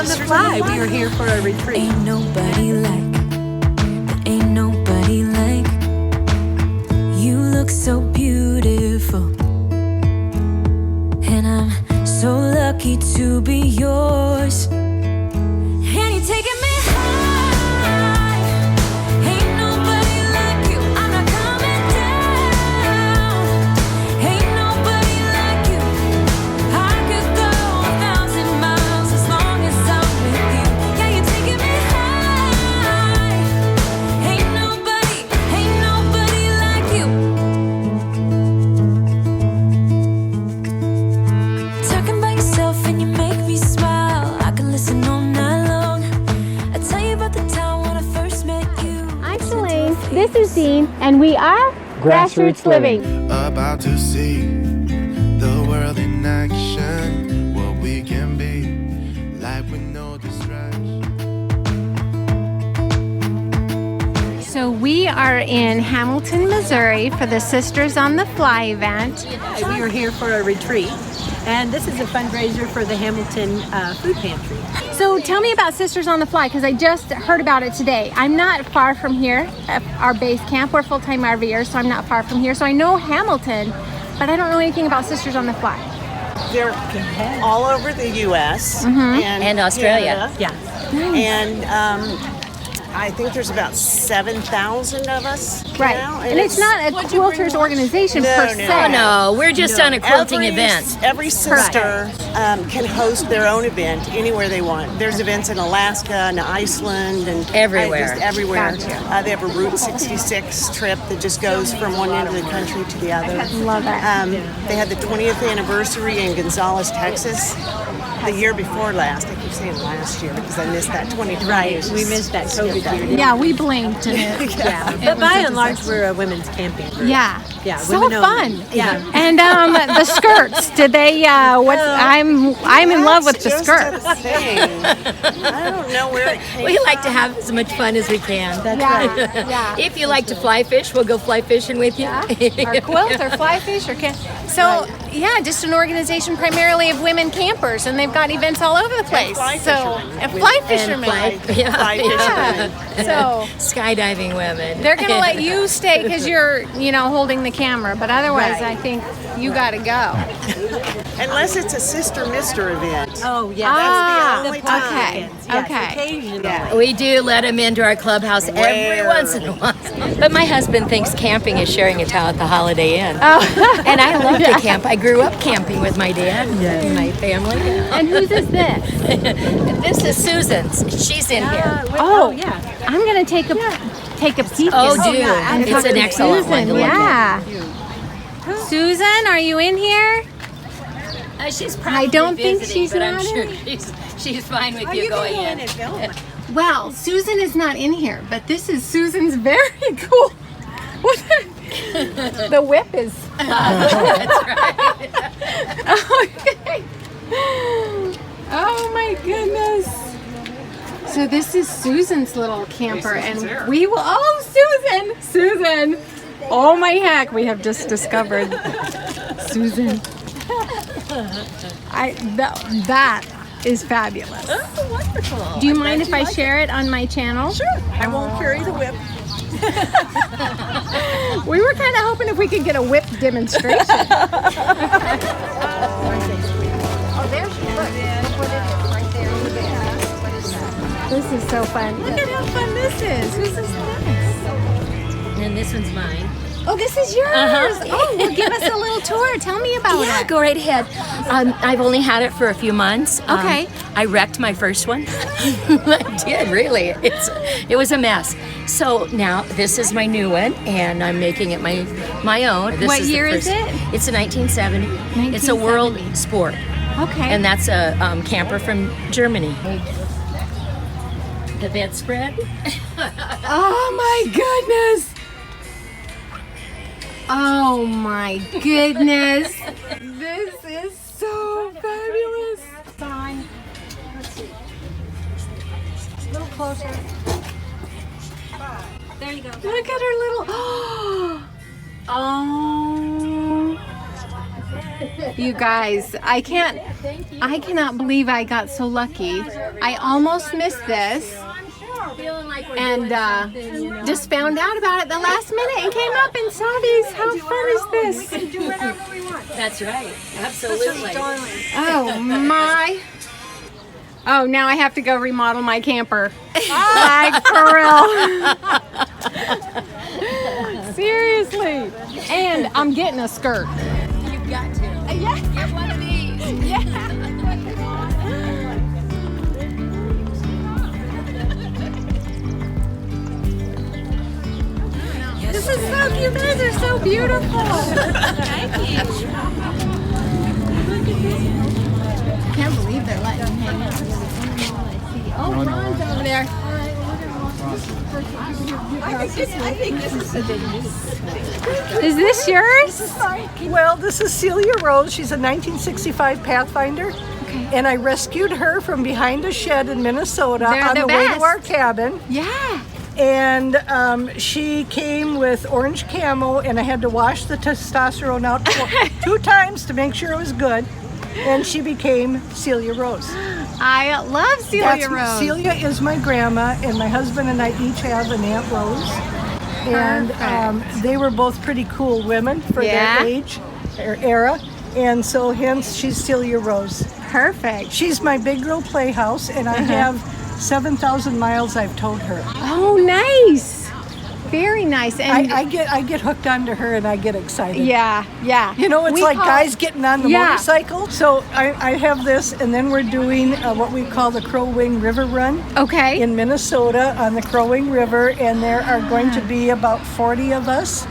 on the Fly. We are here for a retreat. Ain't nobody like you. Look so beautiful, and I'm so lucky to be yours. And you're taking me high. Ain't nobody like you. I'm not coming down. Ain't nobody like you. I could go 1,000 miles as long as I'm with you. Yeah, you're taking me high. Ain't nobody like you. Talking by yourself and you make me smile. I can listen all night long. I tell you about the time when I first met you. I'm Shalane, this is Dean, and we are Grassroots Living. About to see the world in action, what we can be, like with no distraction. So we are in Hamilton, Missouri for the Sisters on the Fly event. We are here for a retreat, and this is a fundraiser for the Hamilton Food Pantry. So tell me about Sisters on the Fly, because I just heard about it today. I'm not far from here at our base camp. We're full-time RVers, so I'm not far from here. So I know Hamilton, but I don't know anything about Sisters on the Fly. They're all over the U.S. And Australia. Canada. Yeah. And I think there's about 7,000 of us Right. now. And it's not a quilters organization per se. Oh no, we're just on a quilting event. Every sister can host their own event anywhere they want. There's events in Alaska and Iceland and Everywhere. just everywhere. Gotcha. They have a Route 66 trip that just goes from one end of the country to the other. Love it. They had the 20th anniversary in Gonzales, Texas. The year before last. I keep saying last year because I missed that 2020. Right, we missed that COVID year. Yeah, we blinked and it. Yeah, but by and large, we're a women's camping group. Yeah. Yeah, So women fun. only. Yeah. And the skirts, did they I'm in love with the That's skirts. just a thing. I don't know where it came We like to have as much fun as we can. That's Yeah. right. Yeah. If you like to fly fish, we'll go fly fishing with you. Or quilt or fly fish or so yeah, just an organization primarily of women campers, and they've got events all over the place. fly So fishermen. and fly And fishermen. fly fishermen. So skydiving women. they're gonna let you stay because you're holding the camera, but otherwise Right. I think you gotta go. Unless it's a sister-mister event. Oh, yeah. That's the only time. okay. Yes, Okay. occasionally. Yeah. We do let them into our clubhouse every Rarely. once in a while. But my husband thinks camping is sharing a towel at the Holiday Inn. Oh. And I love to camp. I grew up camping with my dad and my family. And whose is this? This is Susan's. She's in here. Oh, yeah. I'm gonna take a peek. Oh, and- do. and It's talk an to excellent one to Susan. look at. Yeah. Susan, are you in here? She's probably I don't think visiting, she's but I'm not sure in. she's fine with you going in. Well, Susan is not in here, but this is Susan's very cool. What the whip is. That's right. Okay. Oh my goodness. So this is Susan's little camper, and we will. Oh, Susan! Oh my heck! We have just discovered Susan. That is fabulous. Oh, wonderful. Do you mind if I share it on my channel? Sure. I won't carry the whip. We were kind of hoping if we could get a whip demonstration. Oh, there she is. Right there. What is that? This is so fun. Look at how fun this is. Whose is this? And this one's mine. Oh, this is yours. Oh, well, give us a little tour. Tell me about Yeah, it. go right ahead. I've only had it for a few months. Okay. I wrecked my first one. I did, really. It was a mess. So now this is my new one, and I'm making it my own. This What is the year is first- it? It's a 1970. It's a world sport, Okay. and that's a camper from Germany. The bedspread. Oh my goodness. Oh my goodness. This is so fabulous. Fine. Let's see. A little closer. There you go. Look at her little. Oh. You guys, I cannot believe I got so lucky. I almost missed this and just found out about it the last minute and came up and saw these. How fun is this? That's right. Absolutely. Oh my. Oh, now I have to go remodel my camper. Like, for real. Seriously. And I'm getting a skirt. You've got to. Yeah. Get one of these. Yeah. This is so cute. You guys are so beautiful. Thank you. Can't believe they're letting him hang out. Oh, Ron's over there. I think this is a Denise. Is this yours? Well, this is Celia Rose. She's a 1965 Pathfinder. And I rescued her from behind a shed in Minnesota They're on the the way best. to our cabin. Yeah. And she came with orange camo, and I had to wash the testosterone out 2 times to make sure it was good. And she became Celia Rose. I love Celia Rose. Celia is my grandma, and my husband and I each have an Aunt Rose. And they were both pretty cool women for their age or era. And so hence she's Celia Rose. Perfect. She's my big girl playhouse, and I have 7,000 miles I've towed her. Oh, nice. Very nice. And I get hooked onto her, and I get excited. yeah. You know, it's like guys getting on the Yeah. motorcycle. So I have this, and then we're doing what we call the Crow Wing River Run Okay. in Minnesota on the Crow Wing River, and there are going to be about 40 of us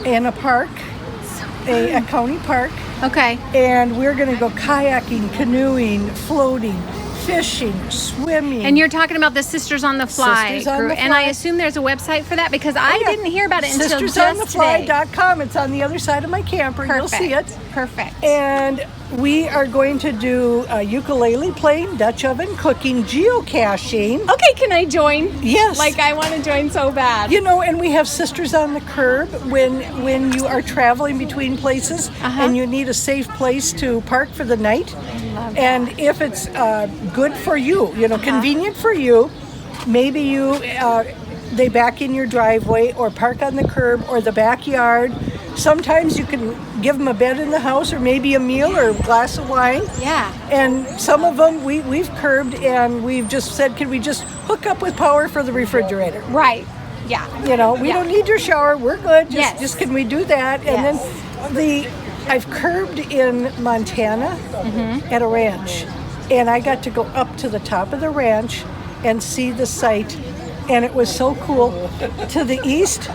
in a park, a county park, Okay. and we're going to go kayaking, canoeing, floating, fishing, swimming. And you're talking about the Sisters on the Fly Sisters on group. the And I Fly. assume there's a website for that because I didn't hear about it until just today. SistersOnTheFly.com. It's on the other side of my camper. Perfect. You'll see it. Perfect. And we are going to do ukulele playing, Dutch oven cooking, geocaching. Okay, can I join? Yes. Like I want to join so bad. You know, and we have Sisters on the Curb when you are traveling between places and you need a safe place to park for the night. And if it's good for you, convenient for you, maybe you they back in your driveway or park on the curb or the backyard. Sometimes you can give them a bed in the house or maybe a meal or a glass of wine. Yeah. And some of them we've curbed and we've just said, can we just hook up with power for the refrigerator? Right. Yeah. We don't need your shower. We're good. Yes. Just can we do that? And then I've curbed in Montana at a ranch, and I got to go up to the top of the ranch and see the site, and it was so cool. To the east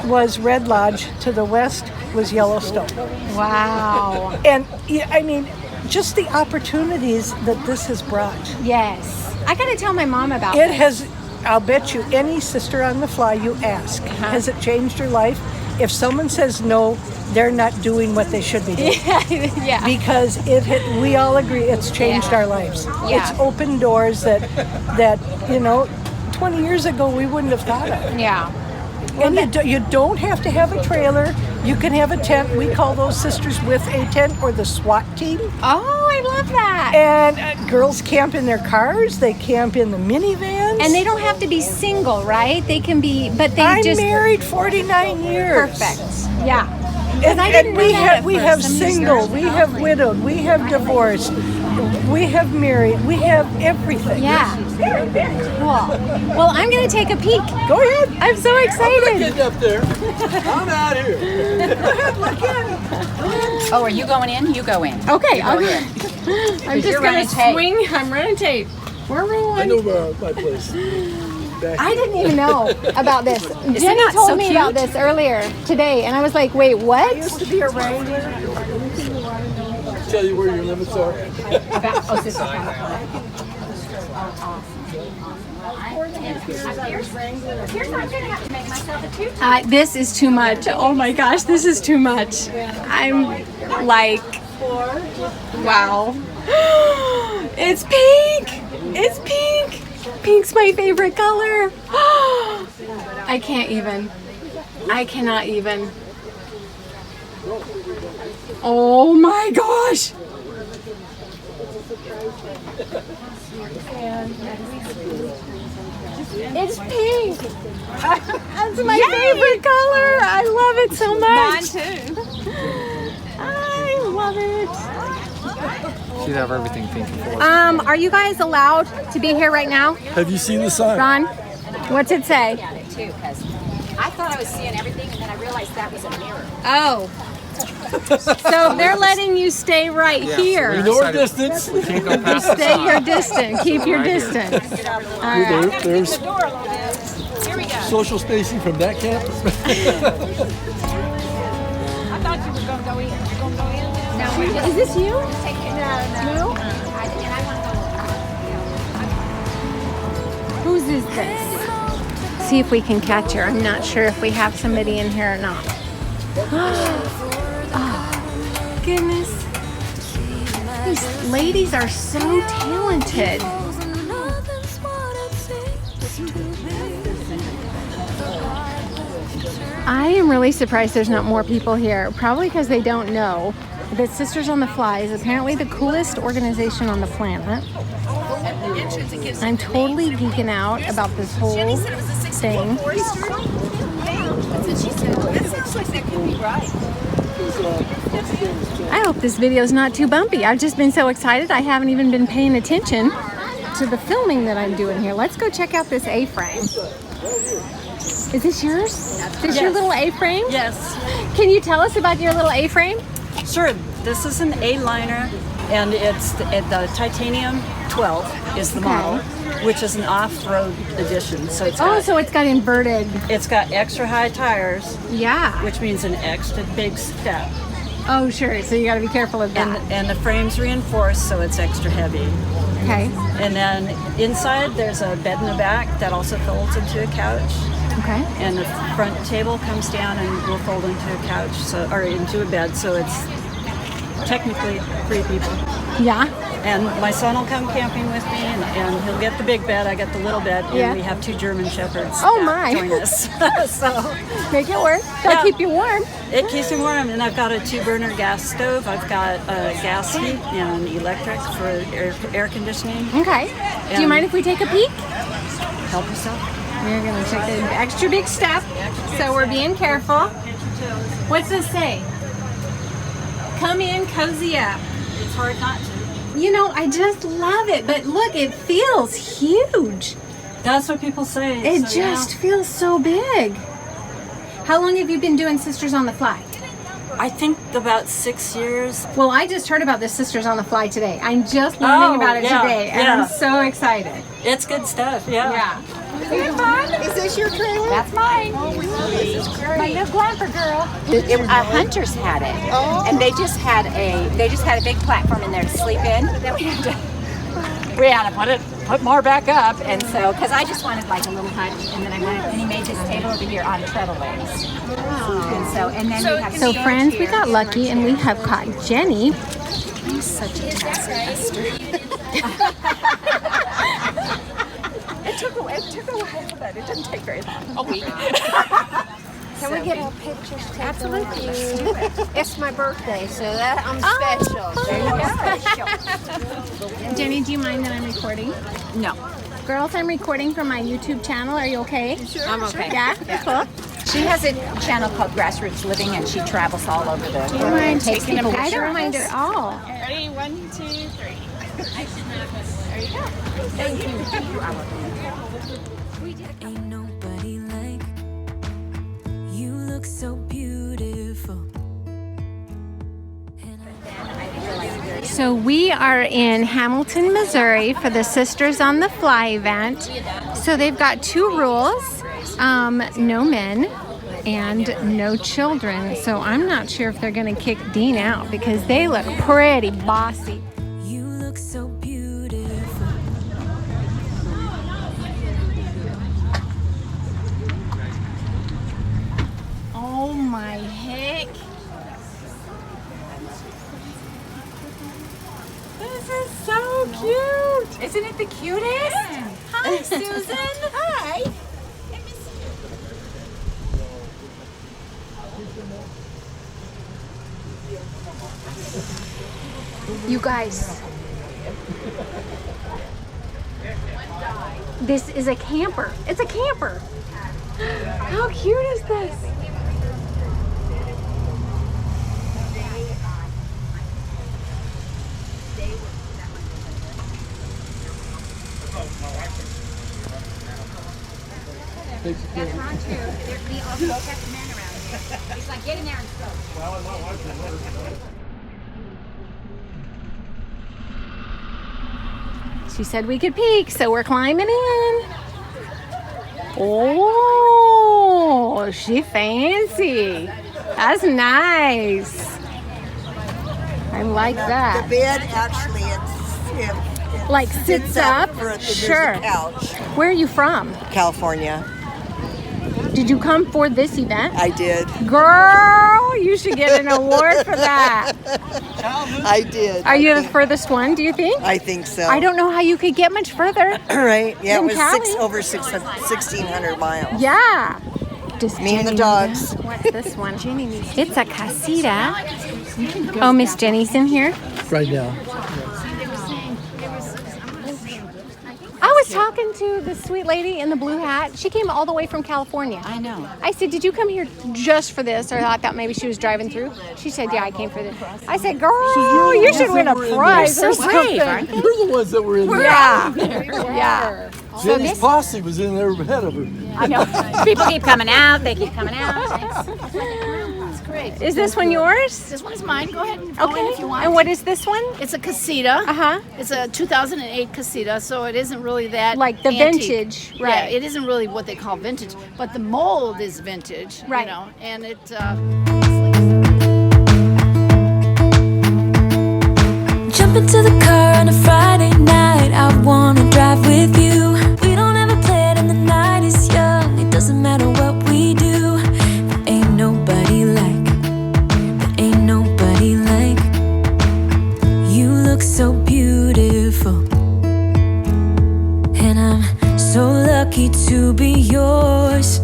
was Red Lodge, to the west was Yellowstone. Wow. And I mean, just the opportunities that this has brought. Yes. I got to tell my mom about It this. has, I'll bet you, any Sister on the Fly you ask, has it changed your life? If someone says no, they're not doing what they should be doing. Yeah. Because we all agree it's changed our lives. Yeah. It's opened doors that 20 years ago we wouldn't have thought of. Yeah. And you don't have to have a trailer. You can have a tent. We call those sisters with a tent or the SWAT team. Oh, I love that. And girls camp in their cars. They camp in the minivans. And they don't have to be single, right? They can be, but they I'm just married 49 years. perfect. Yeah. And, I didn't know we that have at we first. have I'm just single, starting we to have widowed, we have divorced, we have married, we have everything. Yeah. Cool. Well, I'm going to take a peek. Go ahead. I'm so excited. Getting up there. I'm out here. Oh, are you going in? You go in. Okay. Go I'm in. just you're going running to tape. swing. I'm running tape. We're I rolling. know my place. I didn't even know about this. Jenny not told so me cute? about this earlier today, and I was like, wait, what? Used to be a wrangler. Tell you where your limits are. This is too much. Oh my gosh, this is too much. I'm like, wow. It's pink. It's pink. Pink's my favorite color. I can't even. I cannot even. Oh my gosh! It's pink. That's my favorite color. I love it so much. Mine too. I love it. She'd have everything pink before. Are you guys allowed to be here right now? Have you seen the sign? Ron, what's it say? Too, because I thought I was seeing everything, and then I realized that was a mirror. Oh. So they're letting you stay right here. We know our distance. We can't go past the Stay sign. your distance. Keep your Right here. distance. All right. There's social spacing from that camp. I thought you were going to go in. You're going to go in? No, Is this you? No. No? Whose is this? See if we can catch her. I'm not sure if we have somebody in here or not. Oh, goodness. These ladies are so talented. I am really surprised there's not more people here. Probably because they don't know that Sisters on the Fly is apparently the coolest organization on the planet. I'm totally geeking out about this whole thing. I hope this video is not too bumpy. I've just been so excited I haven't even been paying attention to the filming that I'm doing here. Let's go check out this A-frame. Is this yours? Is this your little A-frame? Yes. Can you tell us about your little A-frame? Sure. This is an A-liner, and it's the titanium 12 is the model, which is an off-road edition. So it's got, so it's got inverted. it's got extra high tires, Yeah. which means an extra big step, Oh, sure. So you got to be careful of that. and the frame's reinforced, so it's extra heavy. Okay. And then inside there's a bed in the back that also folds into a couch. Okay. And the front table comes down and will fold into a couch, or into a bed, so it's technically 3 people. Yeah. And my son will come camping with me, and he'll get the big bed, I get the little bed, and Yeah. we have 2 German Shepherds Oh, that my. join us. So Make it work. They'll Yeah. keep you warm. it keeps me warm, and I've got a 2-burner gas stove. I've got gas heat and electric for air conditioning. Okay. Do you And- mind if we take a peek? Help yourself. We're going to take the extra big step. So we're being careful. What's this say? Come in, cozy up. It's hard not to. You know, I just love it. But look, it feels huge. That's what people say. It so, just feels so big. How long have you been doing Sisters on the Fly? I think about 6 years. Well, I just heard about the Sisters on the Fly today. I'm just learning about it yeah, today, and yeah. I'm so excited. It's good stuff, yeah. Is it fun? Is this your trailer? That's mine. This is great. My new Glamper girl. Hunters had it, and they just had a big platform in there to sleep in. Then we had to put more back up, and so because I just wanted like a little hutch, and then and he made this table over here on treadle legs. And then we have So friends, we got lucky and we have caught Jenny. I'm such a taskmaster. It took a while, but it didn't take very long. A week. Can we get our pictures taken? Absolutely. It's my birthday, so that I'm special. Jenny, do you mind that I'm recording? No. Girls, I'm recording from my YouTube channel. Are you okay? Sure. I'm okay. Yeah? Cool. She has a channel called GrassRoots Living, and she travels all over the Do you mind taking taking a I picture don't of mind us. at all. Ready? 1, 2, 3. There you go. Ain't nobody like you. Look so beautiful. So we are in Hamilton, Missouri for the Sisters on the Fly event. So they've got 2 rules, no men and no children. So I'm not sure if they're gonna kick Dean out because they look pretty bossy. You look so beautiful. Oh my heck. This is so cute. Isn't it the cutest? Hi, Susan. Hi. You guys, this is a camper. It's a camper. How cute is this? That's Ron too. He also kept the man around here. He's like, get in there and go. She said we could peek, so we're climbing in. Oh, she fancy. That's nice. I like that. The bed actually, it's like sits up. Sure. Couch. Where are you from? California. Did you come for this event? I did. Girl, you should get an award for that. I did. Are you the furthest one, do you think? I think so. I don't know how you could get much further. Right? Yeah, it than was Cali. over 1,600 miles. Yeah. Does Me and the Jenny dogs. know? What's this one? It's a casita. Oh, Miss Jenny's in here? Right now. I was talking to the sweet lady in the blue hat. She came all the way from California. I know. I said, did you come here just for this? Or I thought maybe she was driving through. She said, yeah, I came for this. I said, girl, you should win a prize or something. You're the ones that were in there. Yeah. Yeah. Jenny's posse was in there ahead of her. I know. People keep coming out. They keep coming out. That's great. Is this one yours? This one is mine. Go ahead and go in if you want. And what is this one? It's a casita. Uh-huh. It's a 2008 casita, so it isn't really that Like the antique. vintage, Yeah, right. it isn't really what they call vintage, but the mold is vintage, Right. you know, and it Jump into the car on a Friday night. I wanna drive with you. We don't have a plan and the night is young. It doesn't matter what we do. There ain't nobody like. There ain't nobody like. You look so beautiful. And I'm so lucky to be yours.